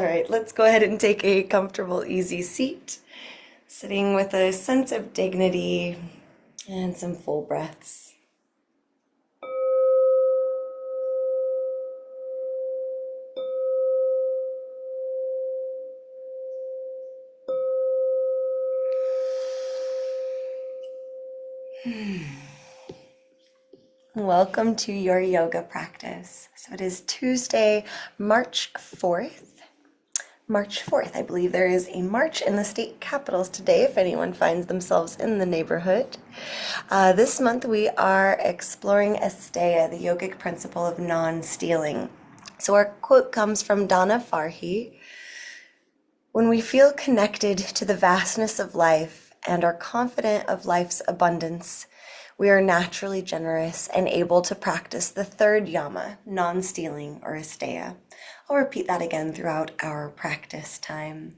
All right, let's go ahead and take a comfortable, easy seat, sitting with a sense of dignity and some full breaths. Welcome to your yoga practice. So it is Tuesday, March 4th. March 4th. I believe there is a march in the state capitals today if anyone finds themselves in the neighborhood. This month we are exploring Asteya, the yogic principle of non-stealing. So our quote comes from Dana Farhi. When we feel connected to the vastness of life and are confident of life's abundance, we are naturally generous and able to practice the third yama, non-stealing or asteya. I'll repeat that again throughout our practice time.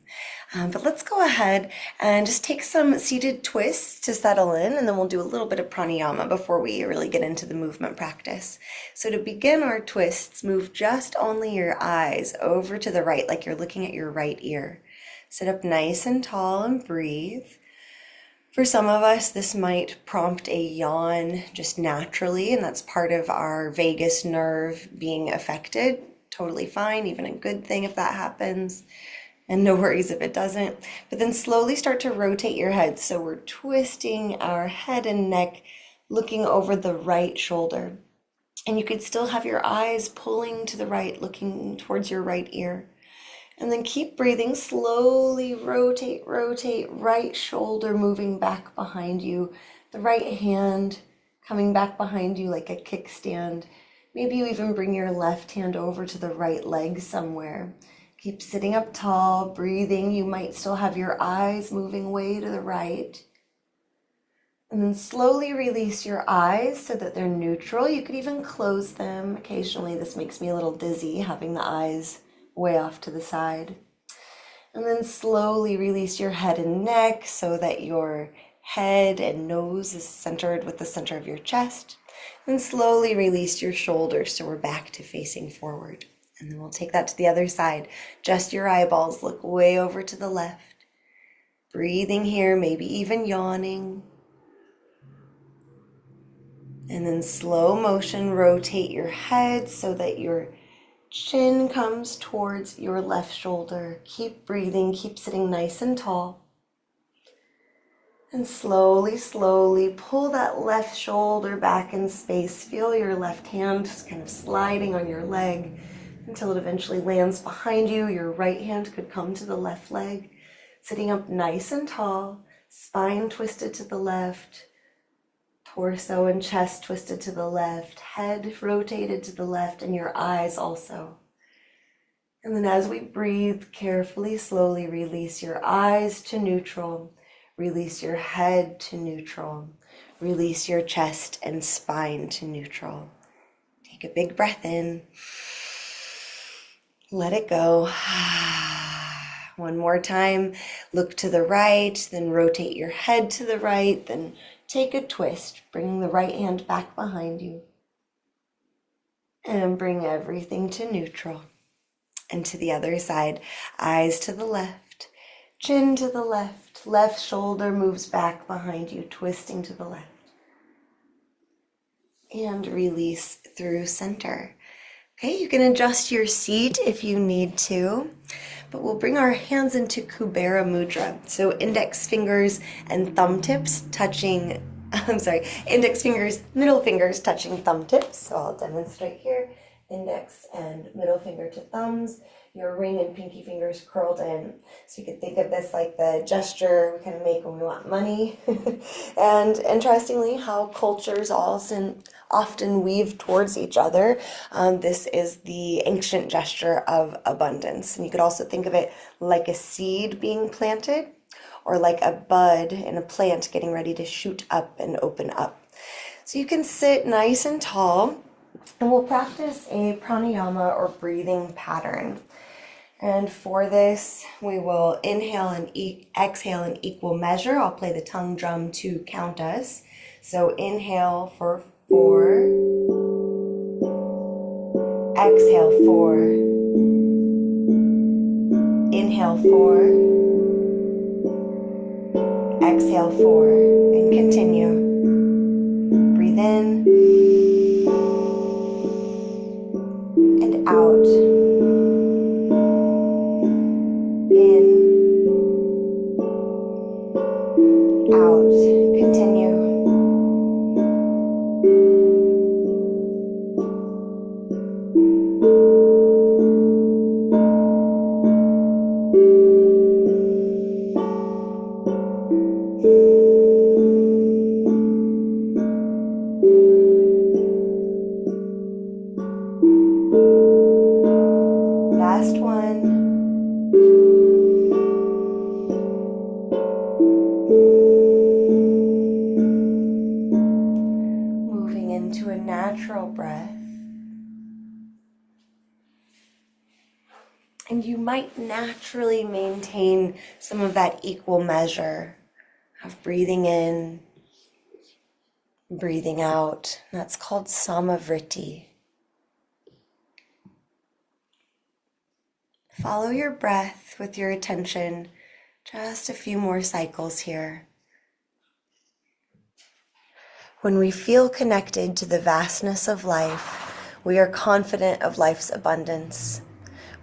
But let's go ahead and just take some seated twists to settle in, and then we'll do a little bit of pranayama before we really get into the movement practice. So to begin our twists, move just only your eyes over to the right, like you're looking at your right ear. Sit up nice and tall and breathe. For some of us, this might prompt a yawn just naturally, and that's part of our vagus nerve being affected. Totally fine, even a good thing if that happens, and no worries if it doesn't. But then slowly start to rotate your head. So we're twisting our head and neck, looking over the right shoulder. And you could still have your eyes pulling to the right, looking towards your right ear. And then keep breathing, slowly rotate, right shoulder moving back behind you, the right hand coming back behind you like a kickstand. Maybe you even bring your left hand over to the right leg somewhere. Keep sitting up tall, breathing. You might still have your eyes moving way to the right. And then slowly release your eyes so that they're neutral. You could even close them. Occasionally, this makes me a little dizzy, having the eyes way off to the side. And then slowly release your head and neck so that your head and nose is centered with the center of your chest. And slowly release your shoulders so we're back to facing forward. And then we'll take that to the other side. Just your eyeballs, look way over to the left. Breathing here, maybe even yawning. And then slow motion, rotate your head so that your chin comes towards your left shoulder. Keep breathing, keep sitting nice and tall. And slowly pull that left shoulder back in space. Feel your left hand just kind of sliding on your leg until it eventually lands behind you. Your right hand could come to the left leg. Sitting up nice and tall, spine twisted to the left, torso and chest twisted to the left, head rotated to the left, and your eyes also. And then as we breathe carefully, slowly release your eyes to neutral, release your head to neutral, release your chest and spine to neutral. Take a big breath in, let it go. One more time, look to the right, then rotate your head to the right, then take a twist, bringing the right hand back behind you. And bring everything to neutral. And to the other side, eyes to the left, chin to the left, left shoulder moves back behind you, twisting to the left. And release through center. Okay, you can adjust your seat if you need to, but we'll bring our hands into Kubera Mudra. So index fingers and thumb tips touching, index fingers, middle fingers touching thumb tips. So I'll demonstrate here. Index and middle finger to thumbs, your ring and pinky fingers curled in. So you could think of this like the gesture we kind of make when we want money. And interestingly, how cultures often weave towards each other. This is the ancient gesture of abundance. And you could also think of it like a seed being planted, or like a bud in a plant getting ready to shoot up and open up. So you can sit nice and tall, and we'll practice a pranayama or breathing pattern. And for this, we will inhale and exhale in equal measure. I'll play the tongue drum to count us. So inhale for 4, exhale 4, Inhale 4, exhale 4, and continue. Breathe in and out. In, out. Continue. Last one. Moving into a natural breath. And you might naturally maintain some of that equal measure of breathing in, breathing out. That's called samavritti. Follow your breath with your attention. Just a few more cycles here. When we feel connected to the vastness of life, we are confident of life's abundance.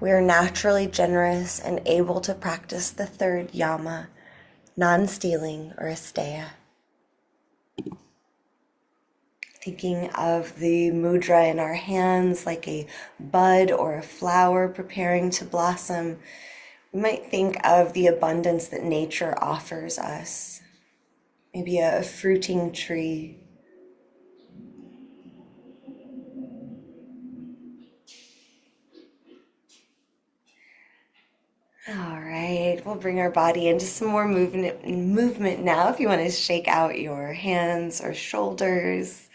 We are naturally generous and able to practice the third yama, non-stealing or asteya. Thinking of the mudra in our hands like a bud or a flower preparing to blossom, we might think of the abundance that nature offers us. Maybe a fruiting tree. All right, we'll bring our body into some more movement now. If you want to shake out your hands or shoulders.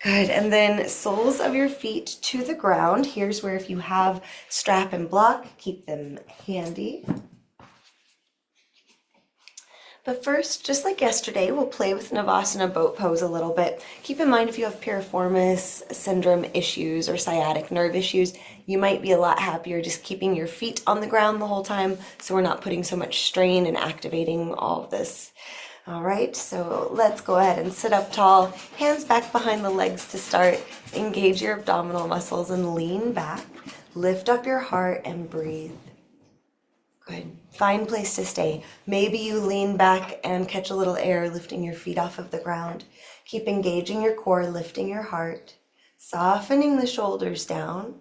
Good, and then soles of your feet to the ground. Here's where if you have strap and block, keep them handy. But first, just like yesterday, we'll play with Navasana boat pose a little bit. Keep in mind if you have piriformis syndrome issues or sciatic nerve issues, you might be a lot happier just keeping your feet on the ground the whole time so we're not putting so much strain and activating all of this. All right, so let's go ahead and sit up tall, hands back behind the legs to start. Engage your abdominal muscles and lean back. Lift up your heart and breathe. Good. Find place to stay. Maybe you lean back and catch a little air, lifting your feet off of the ground. Keep engaging your core, lifting your heart, softening the shoulders down.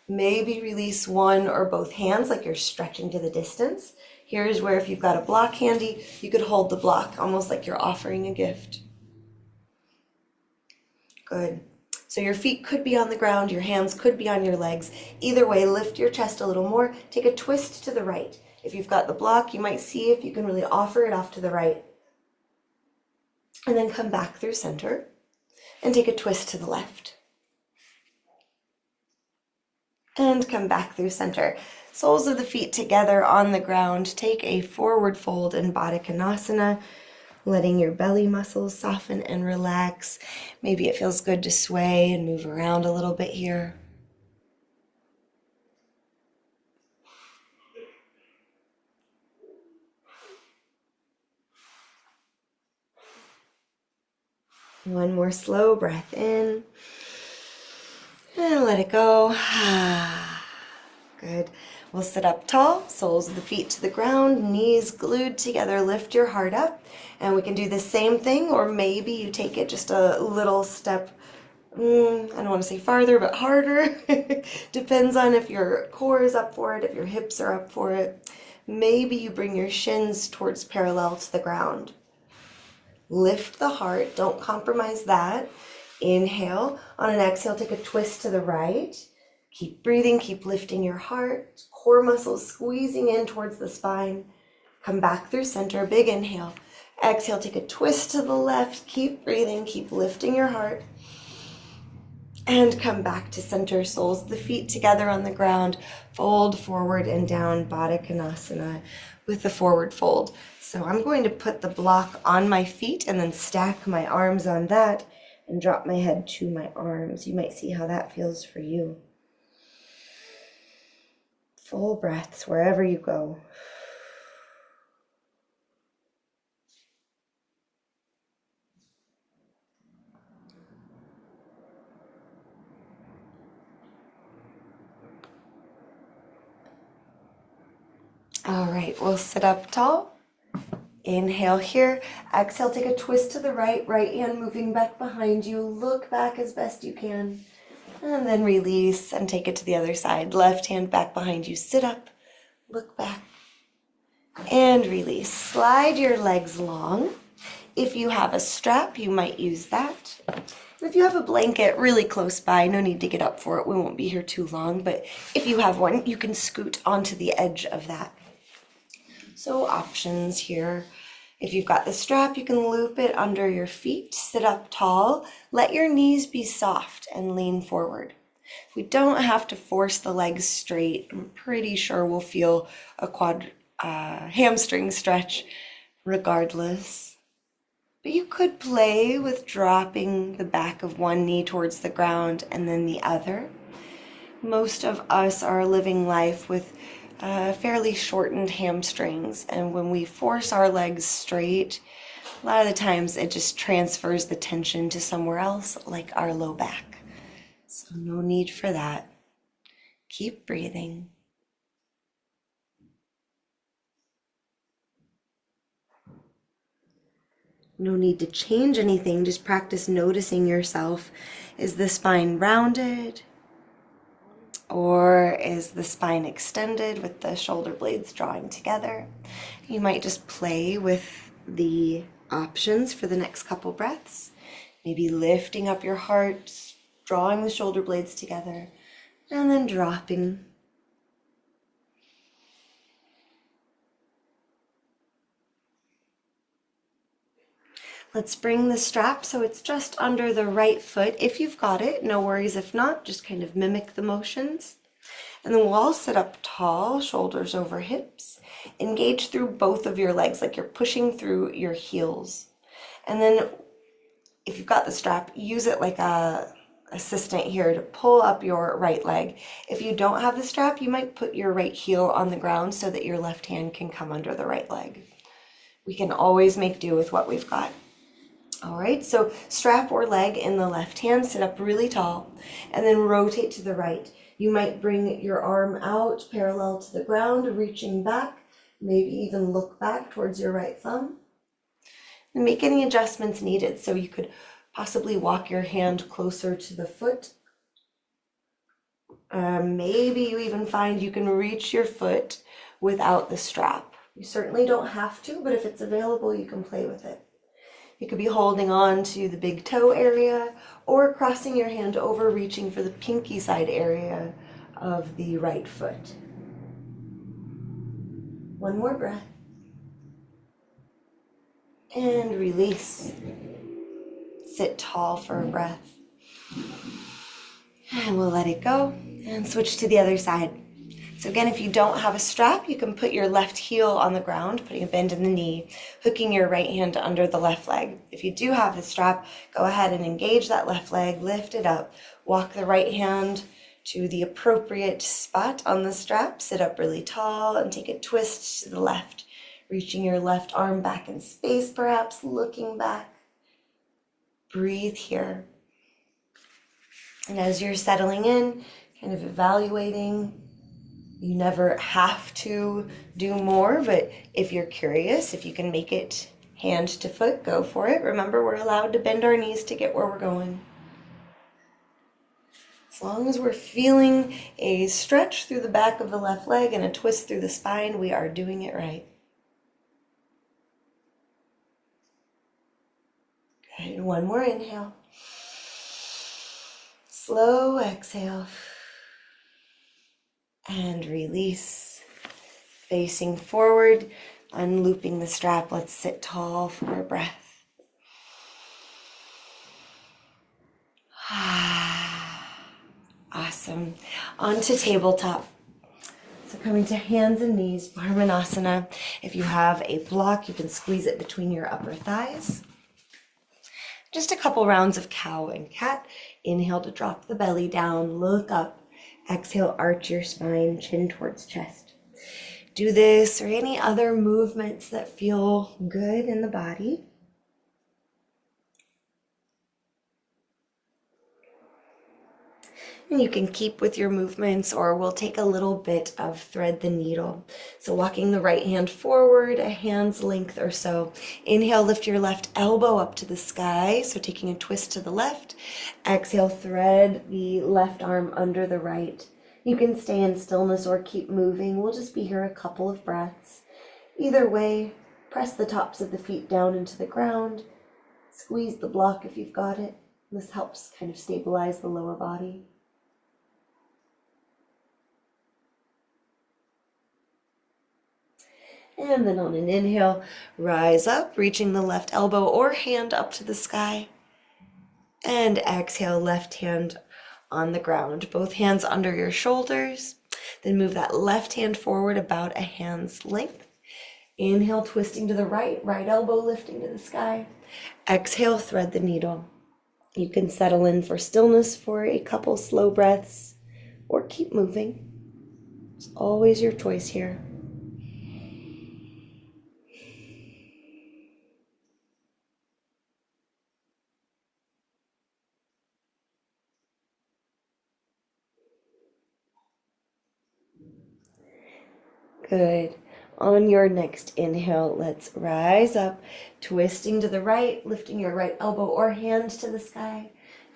Maybe release one or both hands like you're stretching to the distance. Here's where if you've got a block handy, you could hold the block almost like you're offering a gift. Good. So your feet could be on the ground, your hands could be on your legs. Either way, lift your chest a little more. Take a twist to the right. If you've got the block, you might see if you can really offer it off to the right. And then come back through center and take a twist to the left. And come back through center. Soles of the feet together on the ground. Take a forward fold in Baddha Konasana, letting your belly muscles soften and relax. Maybe it feels good to sway and move around a little bit here. One more slow breath in. And let it go. Good. We'll sit up tall, soles of the feet to the ground, knees glued together. Lift your heart up. And we can do the same thing, or maybe you take it just a little step, I don't want to say farther, but harder. Depends on if your core is up for it, if your hips are up for it. Maybe you bring your shins towards parallel to the ground. Lift the heart, don't compromise that. Inhale. On an exhale, take a twist to the right. Keep breathing, keep lifting your heart. Core muscles squeezing in towards the spine. Come back through center, big inhale. Exhale, take a twist to the left. Keep breathing, keep lifting your heart. And come back to center, soles of the feet together on the ground. Fold forward and down, Baddha Konasana with the forward fold. So I'm going to put the block on my feet and then stack my arms on that and drop my head to my arms. You might see how that feels for you. Full breaths wherever you go. All right, we'll sit up tall. Inhale here. Exhale, take a twist to the right. Right hand moving back behind you. Look back as best you can. And then release and take it to the other side. Left hand back behind you. Sit up. Look back. And release. Slide your legs long. If you have a strap, you might use that. If you have a blanket really close by, no need to get up for it. We won't be here too long. But if you have one, you can scoot onto the edge of that. So options here. If you've got the strap, you can loop it under your feet, sit up tall, let your knees be soft and lean forward. We don't have to force the legs straight. I'm pretty sure we'll feel a hamstring stretch regardless. But you could play with dropping the back of one knee towards the ground and then the other. Most of us are living life with fairly shortened hamstrings, and when we force our legs straight, a lot of the times it just transfers the tension to somewhere else, like our low back. So no need for that. Keep breathing. No need to change anything, just practice noticing yourself. Is the spine rounded? Or is the spine extended with the shoulder blades drawing together? You might just play with the options for the next couple breaths. Maybe lifting up your heart, drawing the shoulder blades together, and then dropping. Let's bring the strap so it's just under the right foot. If you've got it, no worries. If not, just kind of mimic the motions. And then we'll all sit up tall, shoulders over hips. Engage through both of your legs, like you're pushing through your heels. And then if you've got the strap, use it like a assistant here to pull up your right leg. If you don't have the strap, you might put your right heel on the ground so that your left hand can come under the right leg. We can always make do with what we've got. All right, so strap or leg in the left hand, sit up really tall, and then rotate to the right. You might bring your arm out parallel to the ground, reaching back, maybe even look back towards your right thumb. And make any adjustments needed. So you could possibly walk your hand closer to the foot. Maybe you even find you can reach your foot without the strap. You certainly don't have to, but if it's available, you can play with it. You could be holding on to the big toe area or crossing your hand over, reaching for the pinky side area of the right foot. One more breath. And release. Sit tall for a breath. And we'll let it go and switch to the other side. So again, if you don't have a strap, you can put your left heel on the ground, putting a bend in the knee, hooking your right hand under the left leg. If you do have the strap, go ahead and engage that left leg, lift it up, walk the right hand to the appropriate spot on the strap, sit up really tall and take a twist to the left, reaching your left arm back in space, perhaps looking back. Breathe here. And as you're settling in, kind of evaluating, you never have to do more, but if you're curious, if you can make it hand to foot, go for it. Remember, we're allowed to bend our knees to get where we're going. As long as we're feeling a stretch through the back of the left leg and a twist through the spine, we are doing it right. Good. One more inhale. Slow exhale. And release. Facing forward, unlooping the strap. Let's sit tall for a breath. Awesome. Onto tabletop. So coming to hands and knees, Brahmanasana. If you have a block, you can squeeze it between your upper thighs. Just a couple rounds of cow and cat. Inhale to drop the belly down, look up. Exhale, arch your spine, chin towards chest. Do this or any other movements that feel good in the body. And you can keep with your movements, or we'll take a little bit of thread the needle. So walking the right hand forward, a hand's length or so. Inhale, lift your left elbow up to the sky. So taking a twist to the left. Exhale, thread the left arm under the right. You can stay in stillness or keep moving. We'll just be here a couple of breaths. Either way, press the tops of the feet down into the ground. Squeeze the block if you've got it. This helps kind of stabilize the lower body. And then on an inhale, rise up, reaching the left elbow or hand up to the sky. And exhale, left hand on the ground, both hands under your shoulders. Then move that left hand forward about a hand's length. Inhale, twisting to the right, right elbow lifting to the sky. Exhale, thread the needle. You can settle in for stillness for a couple slow breaths or keep moving. It's always your choice here. Good. On your next inhale, let's rise up, twisting to the right, lifting your right elbow or hand to the sky.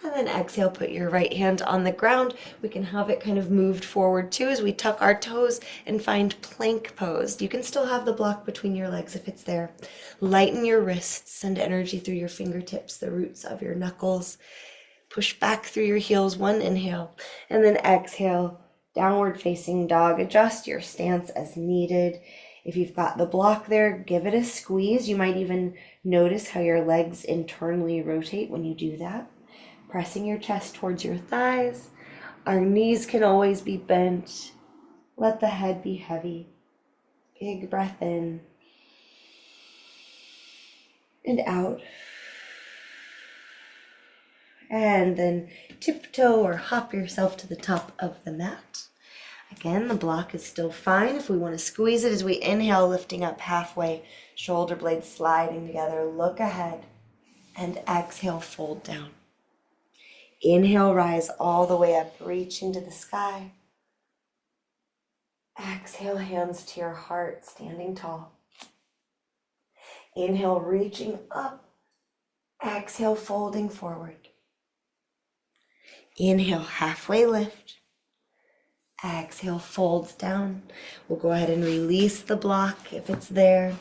And then exhale, put your right hand on the ground. We can have it kind of moved forward too as we tuck our toes and find plank pose. You can still have the block between your legs if it's there. Lighten your wrists, send energy through your fingertips, the roots of your knuckles. Push back through your heels, one inhale, and then exhale. Downward facing dog. Adjust your stance as needed. If you've got the block there, give it a squeeze. You might even notice how your legs internally rotate when you do that. Pressing your chest towards your thighs. Our knees can always be bent. Let the head be heavy. Big breath in and out. And then tiptoe or hop yourself to the top of the mat. Again, the block is still fine. If we want to squeeze it as we inhale, lifting up halfway, shoulder blades sliding together, look ahead, and exhale, fold down. Inhale, rise all the way up, reaching to the sky. Exhale, hands to your heart, standing tall. Inhale, reaching up. Exhale, folding forward. Inhale, halfway lift. Exhale, folds down. We'll go ahead and release the block if it's there.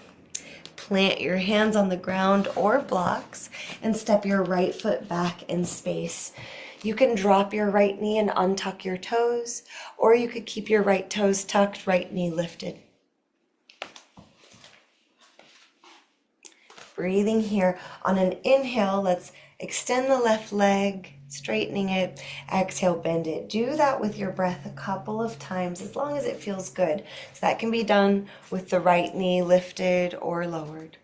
Plant your hands on the ground or blocks and step your right foot back in space. You can drop your right knee and untuck your toes, or you could keep your right toes tucked, right knee lifted. Breathing here. On an inhale, let's extend the left leg, straightening it. Exhale, bend it. Do that with your breath a couple of times, as long as it feels good. So that can be done with the right knee lifted or lowered.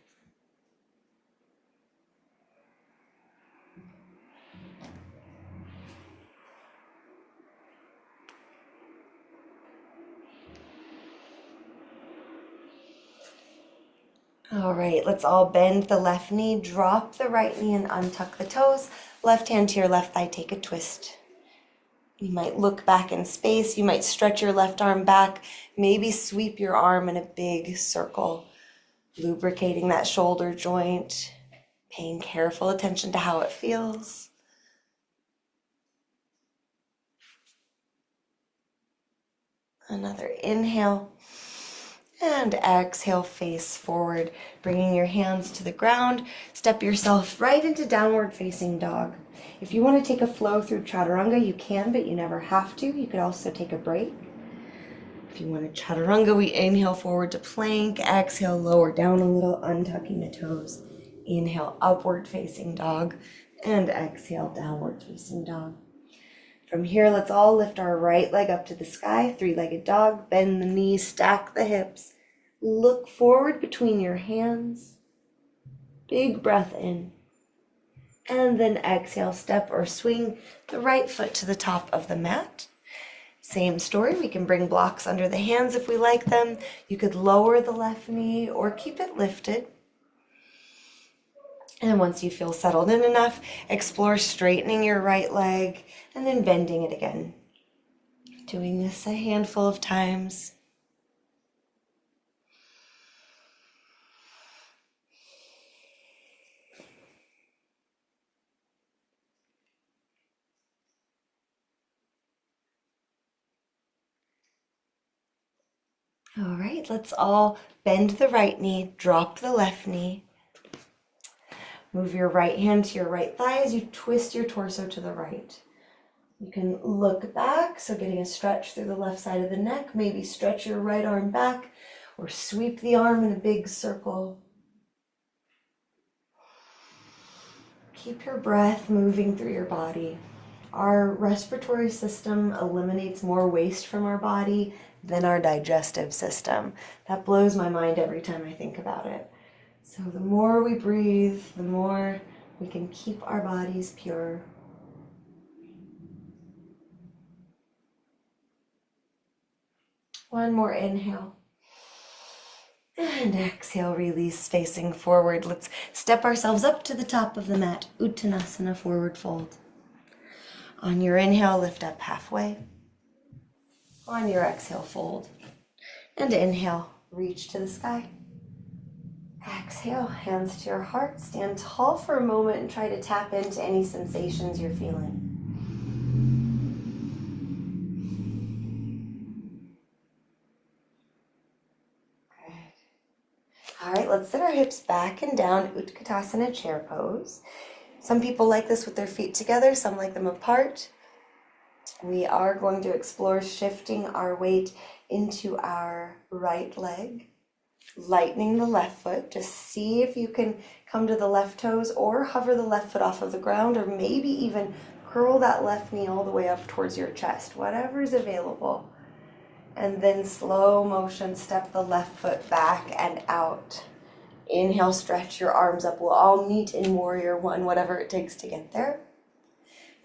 All right, let's all bend the left knee, drop the right knee and untuck the toes. Left hand to your left thigh, take a twist. You might look back in space. You might stretch your left arm back, maybe sweep your arm in a big circle, lubricating that shoulder joint, paying careful attention to how it feels. Another inhale. And exhale, face forward, bringing your hands to the ground. Step yourself right into downward facing dog. If you want to take a flow through chaturanga, you can, but you never have to. You could also take a break. If you want to chaturanga, we inhale forward to plank. Exhale, lower down a little, untucking the toes. Inhale, upward facing dog. And exhale, downward facing dog. From here, let's all lift our right leg up to the sky, three-legged dog, bend the knees, stack the hips, look forward between your hands, big breath in, and then exhale, step or swing the right foot to the top of the mat. Same story, we can bring blocks under the hands if we like them. You could lower the left knee or keep it lifted. And once you feel settled in enough, explore straightening your right leg and then bending it again. Doing this a handful of times. All right, let's all bend the right knee, drop the left knee. Move your right hand to your right thigh as you twist your torso to the right. You can look back, so getting a stretch through the left side of the neck. Maybe stretch your right arm back or sweep the arm in a big circle. Keep your breath moving through your body. Our respiratory system eliminates more waste from our body than our digestive system. That blows my mind every time I think about it. So the more we breathe, the more we can keep our bodies pure. One more inhale. And exhale, release, facing forward. Let's step ourselves up to the top of the mat. Uttanasana, forward fold. On your inhale, lift up halfway. On your exhale, fold. And inhale, reach to the sky. Exhale, hands to your heart. Stand tall for a moment and try to tap into any sensations you're feeling. Good. All right, let's sit our hips back and down, Utkatasana chair pose. Some people like this with their feet together, some like them apart. We are going to explore shifting our weight into our right leg, lightening the left foot. Just see if you can come to the left toes or hover the left foot off of the ground, or maybe even curl that left knee all the way up towards your chest, whatever is available. And then slow motion, step the left foot back and out. Inhale, stretch your arms up. We'll all meet in warrior one, whatever it takes to get there.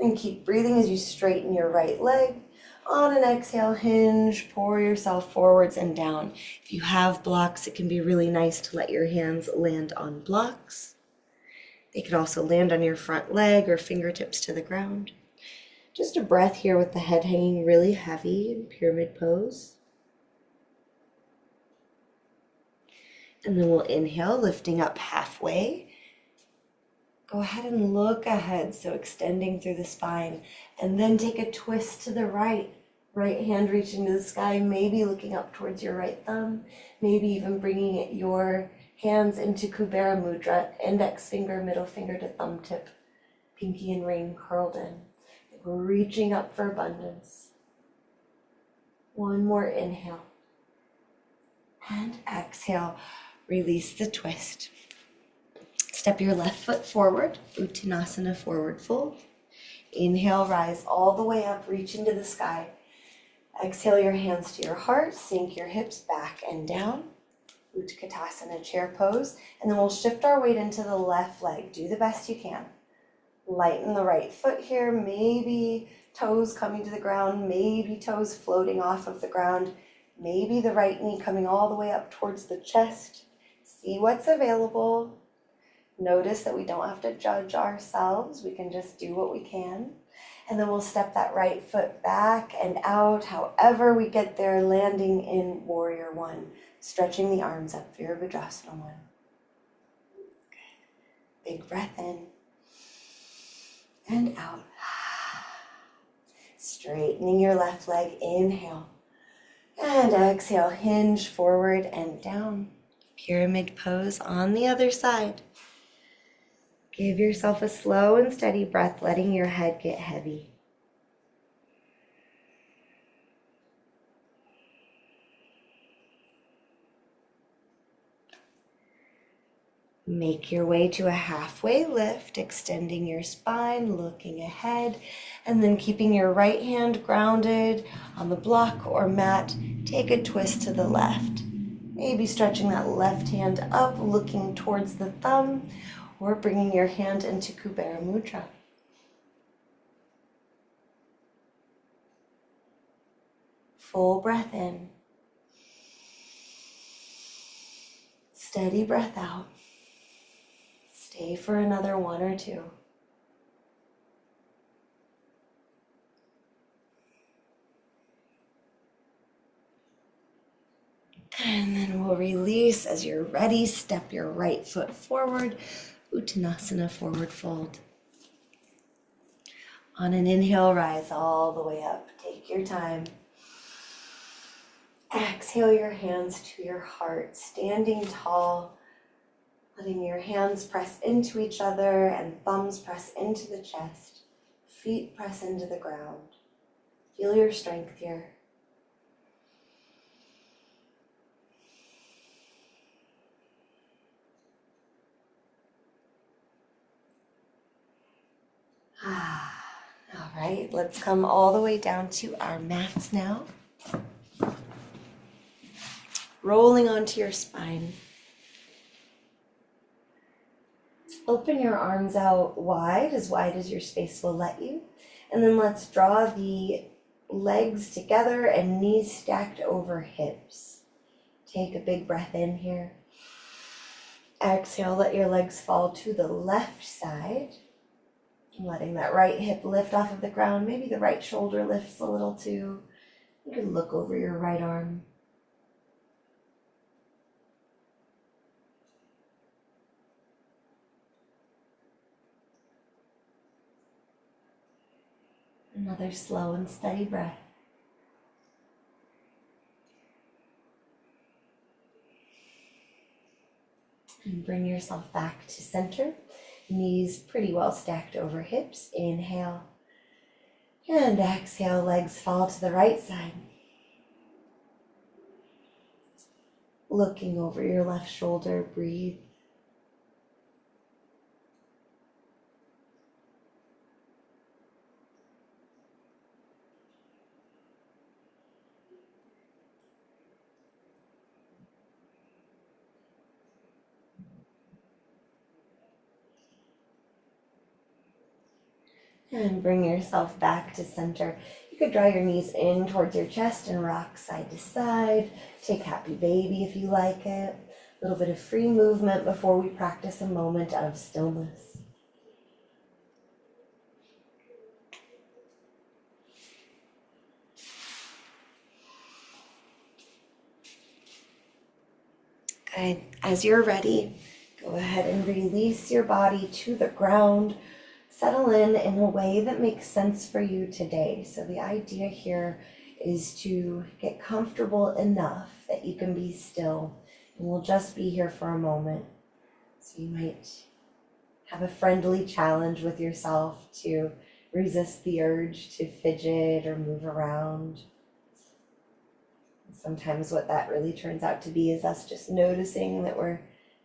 And keep breathing as you straighten your right leg. On an exhale, hinge, pour yourself forwards and down. If you have blocks, it can be really nice to let your hands land on blocks. They could also land on your front leg or fingertips to the ground. Just a breath here with the head hanging really heavy in pyramid pose. And then we'll inhale, lifting up halfway. Go ahead and look ahead, so extending through the spine. And then take a twist to the right. Right hand reaching to the sky, maybe looking up towards your right thumb. Maybe even bringing your hands into Kubera Mudra, index finger, middle finger to thumb tip. Pinky and ring curled in. We're reaching up for abundance. One more inhale. And exhale, release the twist. Step your left foot forward, Uttanasana, forward fold. Inhale, rise all the way up, reach into the sky. Exhale your hands to your heart, sink your hips back and down. Utkatasana, chair pose. And then we'll shift our weight into the left leg. Do the best you can. Lighten the right foot here, maybe toes coming to the ground, maybe toes floating off of the ground, maybe the right knee coming all the way up towards the chest. See what's available. Notice that we don't have to judge ourselves. We can just do what we can. And then we'll step that right foot back and out, however we get there, landing in warrior one, stretching the arms up, Virabhadrasana one. Good. Big breath in. And out. Straightening your left leg, inhale. And exhale, hinge forward and down. Pyramid pose on the other side. Give yourself a slow and steady breath, letting your head get heavy. Make your way to a halfway lift, extending your spine, looking ahead, and then keeping your right hand grounded on the block or mat. Take a twist to the left. Maybe stretching that left hand up, looking towards the thumb, or bringing your hand into Kubera Mudra. Full breath in. Steady breath out. Stay for another one or two. And then we'll release. As you're ready, step your right foot forward. Uttanasana, forward fold. On an inhale, rise all the way up. Take your time. Exhale your hands to your heart, standing tall, letting your hands press into each other and thumbs press into the chest. Feet press into the ground. Feel your strength here. All right, let's come all the way down to our mats now. Rolling onto your spine. Open your arms out wide as your space will let you. And then let's draw the legs together and knees stacked over hips. Take a big breath in here. Exhale, let your legs fall to the left side. Letting that right hip lift off of the ground. Maybe the right shoulder lifts a little too. You can look over your right arm. Another slow and steady breath. And bring yourself back to center. Knees pretty well stacked over hips. Inhale. And exhale, legs fall to the right side. Looking over your left shoulder, breathe. And bring yourself back to center. You could draw your knees in towards your chest and rock side to side. Take happy baby if you like it. A little bit of free movement before we practice a moment of stillness. Good. As you're ready, go ahead and release your body to the ground. Settle in a way that makes sense for you today. So the idea here is to get comfortable enough that you can be still. And we'll just be here for a moment. So you might have a friendly challenge with yourself to resist the urge to fidget or move around. Sometimes what that really turns out to be is us just noticing that we're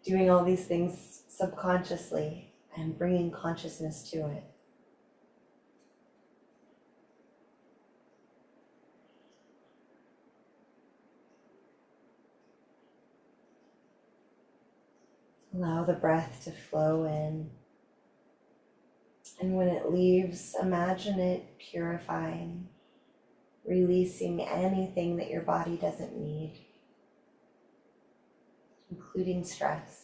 doing all these things subconsciously and bringing consciousness to it. Allow the breath to flow in. And when it leaves, imagine it purifying, releasing anything that your body doesn't need, including stress.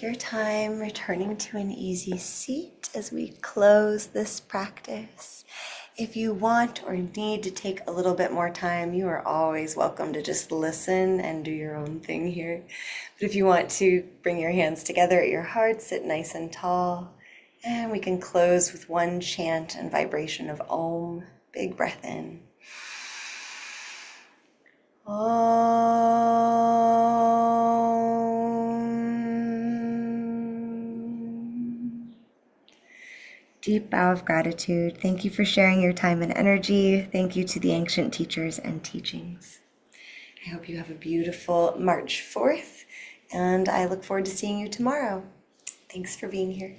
your time returning to an easy seat as we close this practice. If you want or need to take a little bit more time, you are always welcome to just listen and do your own thing here. But if you want to bring your hands together at your heart, sit nice and tall, and we can close with one chant and vibration of Om. Big breath in. Om. Deep bow of gratitude. Thank you for sharing your time and energy. Thank you to the ancient teachers and teachings. I hope you have a beautiful March 4th, and I look forward to seeing you tomorrow. Thanks for being here.